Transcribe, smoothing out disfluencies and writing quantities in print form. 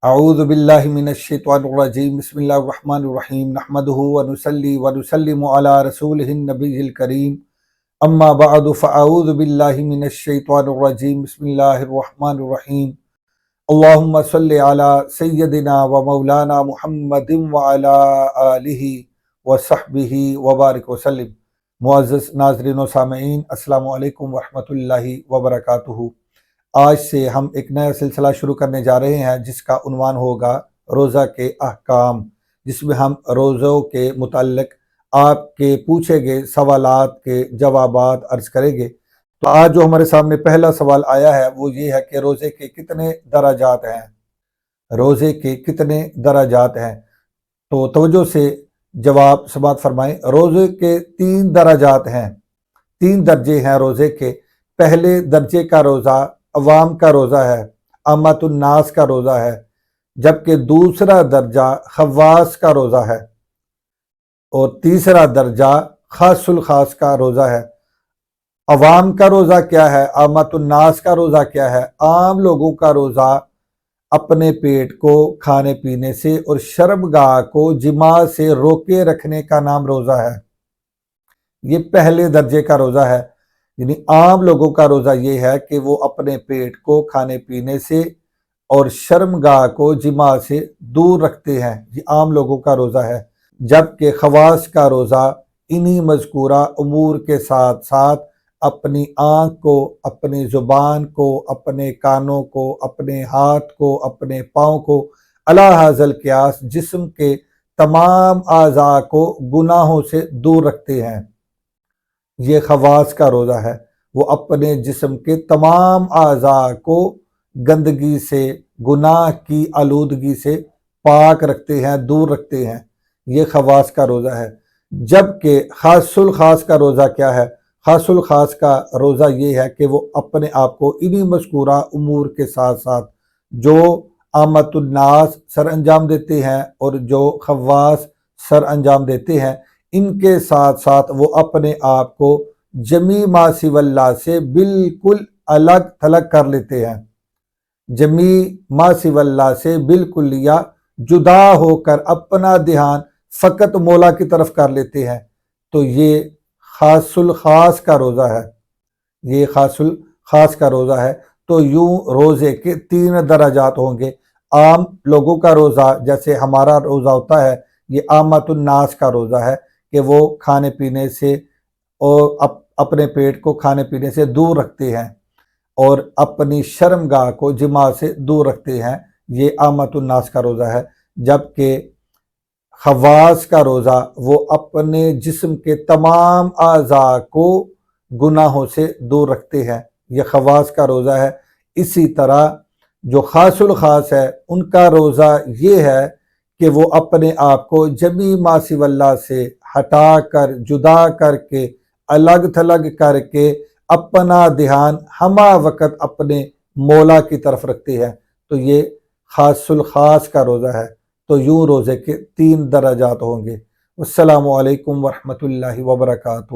اعوذ باللہ من الشیطان الرجیم بسم اللہ الرحمن الرحیم نحمدہ ونصلی ونسلم علی رسولہ النبی الکریم اما بعد فاعوذ باللہ من الشیطان الرجیم بسم اللہ الرحمن الرحیم اللہم صلی علی سیدنا و مولانا محمد وعلی آلہ وصحبہ وبارک وسلم۔ معزز ناظرین و سامعین، السلام علیکم ورحمۃ اللہ وبرکاتہ۔ آج سے ہم ایک نیا سلسلہ شروع کرنے جا رہے ہیں جس کا عنوان ہوگا روزہ کے احکام، جس میں ہم روزوں کے متعلق آپ کے پوچھے گئے سوالات کے جوابات عرض کریں گے۔ تو آج جو ہمارے سامنے پہلا سوال آیا ہے وہ یہ ہے کہ روزے کے کتنے درجات ہیں؟ روزے کے کتنے درجات ہیں؟ تو توجہ سے جواب سماعت فرمائیں۔ روزے کے 3 درجات ہیں، 3 درجے ہیں روزے کے۔ پہلے درجے کا روزہ عوام کا روزہ ہے، عامۃ الناس کا روزہ ہے، جبکہ دوسرا درجہ خواص کا روزہ ہے، اور تیسرا درجہ خاص الخاص کا روزہ ہے۔ عوام کا روزہ کیا ہے؟ عامۃ الناس کا روزہ کیا ہے؟ عام لوگوں کا روزہ اپنے پیٹ کو کھانے پینے سے اور شرمگاہ کو جماع سے روکے رکھنے کا نام روزہ ہے۔ یہ پہلے درجے کا روزہ ہے، یعنی عام لوگوں کا روزہ یہ ہے کہ وہ اپنے پیٹ کو کھانے پینے سے اور شرمگاہ کو جماع سے دور رکھتے ہیں، یہ عام لوگوں کا روزہ ہے۔ جبکہ خواص کا روزہ انہی مذکورہ امور کے ساتھ ساتھ اپنی آنکھ کو، اپنی زبان کو، اپنے کانوں کو، اپنے ہاتھ کو، اپنے پاؤں کو علی ھذا القیاس جسم کے تمام اعضاء کو گناہوں سے دور رکھتے ہیں۔ یہ خواص کا روزہ ہے، وہ اپنے جسم کے تمام اعضاء کو گندگی سے، گناہ کی آلودگی سے پاک رکھتے ہیں، دور رکھتے ہیں۔ یہ خواص کا روزہ ہے۔ جبکہ خاص الخاص کا روزہ کیا ہے؟ خاص الخاص کا روزہ یہ ہے کہ وہ اپنے آپ کو انہی مذکورہ امور کے ساتھ ساتھ جو عامۃ الناس سر انجام دیتے ہیں اور جو خواص سر انجام دیتے ہیں، ان کے ساتھ ساتھ وہ اپنے آپ کو جمیع ما سوی اللہ سے بالکل الگ تھلگ کر لیتے ہیں، جمیع ما سوی اللہ سے بالکل یا جدا ہو کر اپنا دھیان فقط مولا کی طرف کر لیتے ہیں۔ تو یہ خاص الخاص کا روزہ ہے، یہ خاص الخاص کا روزہ ہے۔ تو یوں روزے کے 3 درجات ہوں گے۔ عام لوگوں کا روزہ جیسے ہمارا روزہ ہوتا ہے، یہ عامۃ الناس کا روزہ ہے کہ وہ کھانے پینے سے اور اپنے پیٹ کو کھانے پینے سے دور رکھتے ہیں اور اپنی شرمگاہ کو جماع سے دور رکھتے ہیں، یہ عامۃ الناس کا روزہ ہے۔ جبکہ خواص کا روزہ وہ اپنے جسم کے تمام اعضاء کو گناہوں سے دور رکھتے ہیں، یہ خواص کا روزہ ہے۔ اسی طرح جو خاص الخاص ہے ان کا روزہ یہ ہے کہ وہ اپنے آپ کو جمیع ما سوی اللہ سے ہٹا کر، جدا کر کے، الگ تھلگ کر کے اپنا دھیان ہمہ وقت اپنے مولا کی طرف رکھتے ہیں۔ تو یہ خاص الخاص کا روزہ ہے۔ تو یوں روزے کے 3 درجات ہوں گے۔ السلام علیکم ورحمۃ اللہ وبرکاتہ۔